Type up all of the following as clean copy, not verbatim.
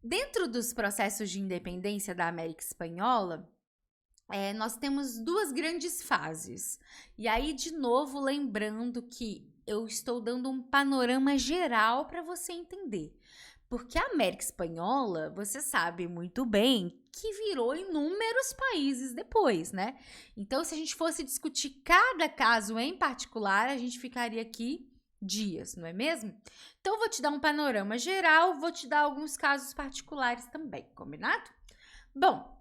Dentro dos processos de independência da América Espanhola, nós temos duas grandes fases. E aí, de novo, lembrando que eu estou dando um panorama geral para você entender. Porque a América Espanhola, você sabe muito bem que virou inúmeros países depois, né? Então, se a gente fosse discutir cada caso em particular, a gente ficaria aqui dias, não é mesmo? Então, eu vou te dar um panorama geral, vou te dar alguns casos particulares também, combinado? Bom,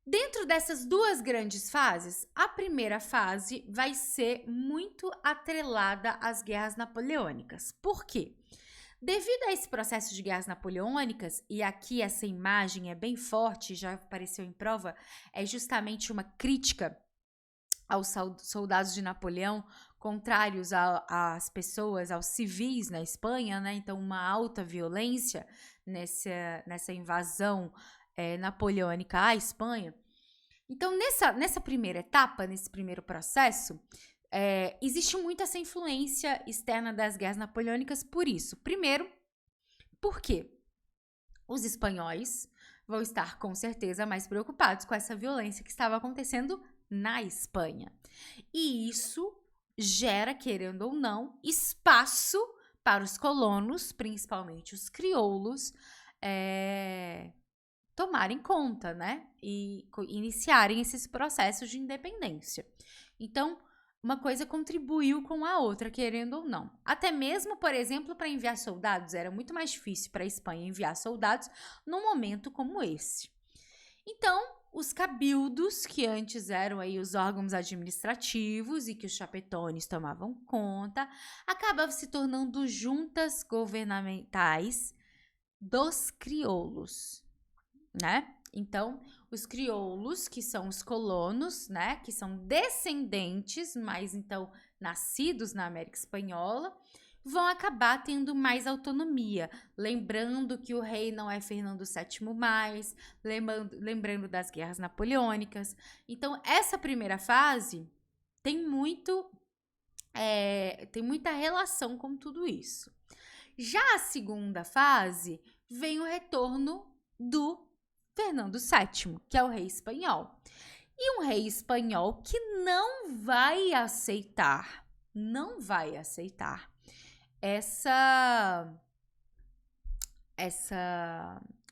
dentro dessas duas grandes fases, a primeira fase vai ser muito atrelada às guerras napoleônicas. Por quê? Devido a esse processo de guerras napoleônicas, e aqui essa imagem é bem forte, já apareceu em prova, é justamente uma crítica aos soldados de Napoleão, contrários às pessoas, aos civis na Espanha, né? Então, uma alta violência nessa invasão napoleônica à Espanha. Então, nessa primeira etapa, nesse primeiro processo, existe muito essa influência externa das guerras napoleônicas por isso. Primeiro, porque os espanhóis vão estar com certeza mais preocupados com essa violência que estava acontecendo na Espanha. E isso gera, querendo ou não, espaço para os colonos, principalmente os crioulos, tomarem conta, né? E iniciarem esses processos de independência. Então, uma coisa contribuiu com a outra, querendo ou não. Até mesmo, por exemplo, para enviar soldados, era muito mais difícil para a Espanha enviar soldados num momento como esse. Então, os cabildos, que antes eram aí os órgãos administrativos e que os chapetones tomavam conta, acabavam se tornando juntas governamentais dos crioulos, né? Então, os crioulos, que são os colonos, né, que são descendentes, mas então nascidos na América Espanhola, vão acabar tendo mais autonomia. Lembrando que o rei não é Fernando VII mais, lembrando das guerras napoleônicas. Então, essa primeira fase tem muita relação com tudo isso. Já a segunda fase vem o retorno do Fernando VII, que é o rei espanhol. E um rei espanhol que não vai aceitar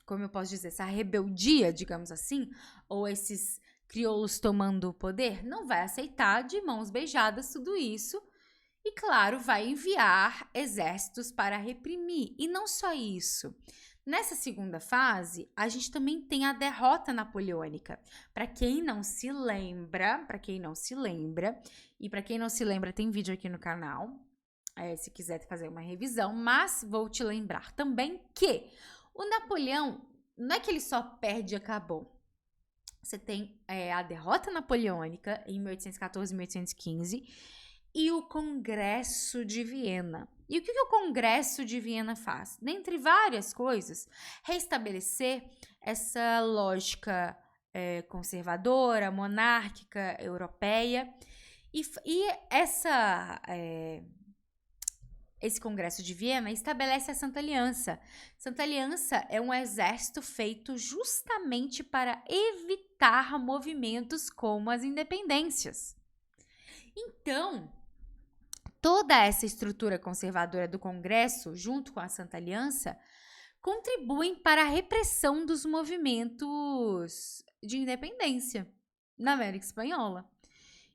como eu posso dizer, essa rebeldia, digamos assim, ou esses crioulos tomando o poder, não vai aceitar de mãos beijadas tudo isso. E, claro, vai enviar exércitos para reprimir. E não só isso. Nessa segunda fase, a gente também tem a derrota napoleônica. Para quem não se lembra, e para quem não se lembra, tem vídeo aqui no canal, se quiser fazer uma revisão, mas vou te lembrar também que o Napoleão, não é que ele só perde e acabou. Você tem a derrota napoleônica em 1814 e 1815, e o Congresso de Viena. E o que o Congresso de Viena faz? Dentre várias coisas, restabelecer essa lógica conservadora, monárquica, europeia. Esse Congresso de Viena estabelece a Santa Aliança. Santa Aliança é um exército feito justamente para evitar movimentos como as independências. Então, toda essa estrutura conservadora do Congresso, junto com a Santa Aliança, contribuem para a repressão dos movimentos de independência na América Espanhola.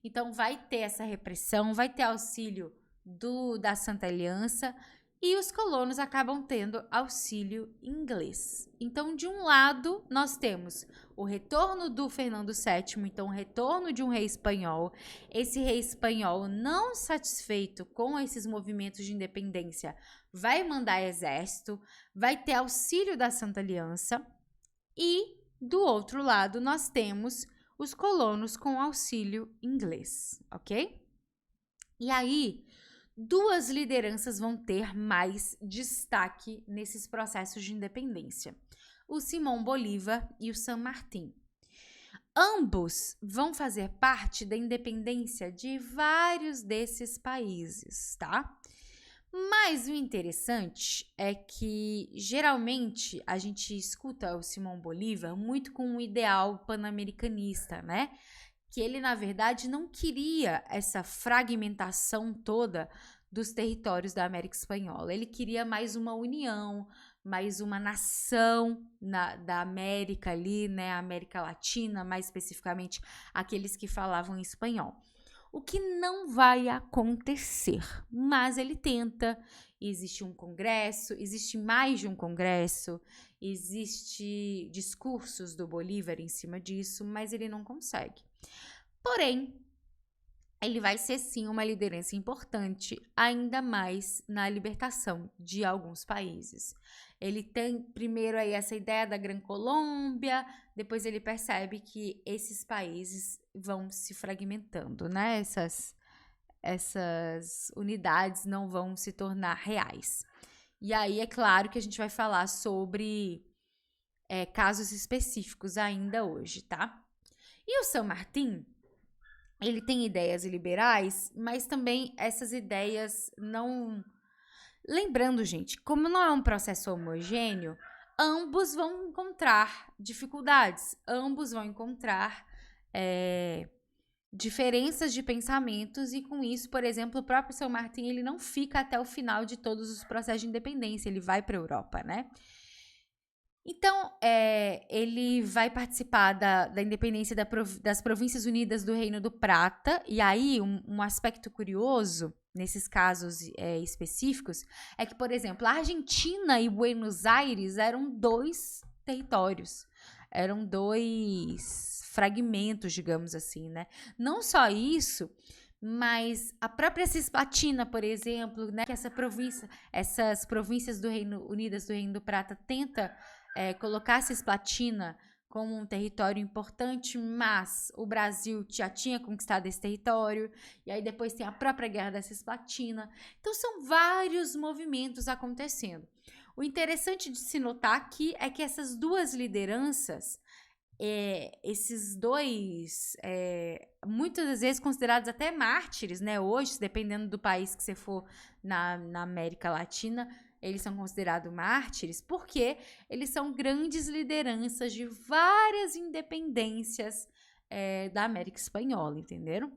Então, vai ter essa repressão, vai ter auxílio da Santa Aliança, e os colonos acabam tendo auxílio inglês. Então, de um lado, nós temos o retorno do Fernando VII, então o retorno de um rei espanhol. Esse rei espanhol, não satisfeito com esses movimentos de independência, vai mandar exército, vai ter auxílio da Santa Aliança. E, do outro lado, nós temos os colonos com auxílio inglês, ok? E aí, duas lideranças vão ter mais destaque nesses processos de independência: o Simão Bolívar e o San Martín. Ambos vão fazer parte da independência de vários desses países, tá? Mas o interessante é que geralmente a gente escuta o Simão Bolívar muito com um ideal pan-americanista, né? Que ele, na verdade, não queria essa fragmentação toda dos territórios da América Espanhola. Ele queria mais uma união, mais uma nação da América ali, né? América Latina, mais especificamente aqueles que falavam espanhol. O que não vai acontecer, mas ele tenta. Existe um congresso, existe mais de um congresso, existe discursos do Bolívar em cima disso, mas ele não consegue. Porém, ele vai ser sim uma liderança importante, ainda mais na libertação de alguns países. Ele tem primeiro aí essa ideia da Gran Colômbia, depois ele percebe que esses países vão se fragmentando, né? Essas unidades não vão se tornar reais. E aí é claro que a gente vai falar sobre casos específicos ainda hoje, tá? E o San Martín, ele tem ideias liberais, mas também essas ideias não. Lembrando, gente, como não é um processo homogêneo, ambos vão encontrar dificuldades, ambos vão encontrar diferenças de pensamentos e com isso, por exemplo, o próprio São Martin ele não fica até o final de todos os processos de independência, ele vai para a Europa, né? Então, ele vai participar da independência das Províncias Unidas do Reino do Prata. E aí, um aspecto curioso nesses casos específicos é que, por exemplo, a Argentina e Buenos Aires eram 2 territórios. Eram 2 fragmentos, digamos assim, né? Não só isso, mas a própria Cisplatina, por exemplo, né, que essas províncias Unidas do Reino do Prata tenta colocar a Cisplatina como um território importante, mas o Brasil já tinha conquistado esse território, e aí depois tem a própria Guerra da Cisplatina. Então são vários movimentos acontecendo. O interessante de se notar aqui é que essas duas lideranças, esses dois, muitas vezes considerados até mártires, né? Hoje, dependendo do país que você for na América Latina, eles são considerados mártires porque eles são grandes lideranças de várias independências da América Espanhola, entenderam?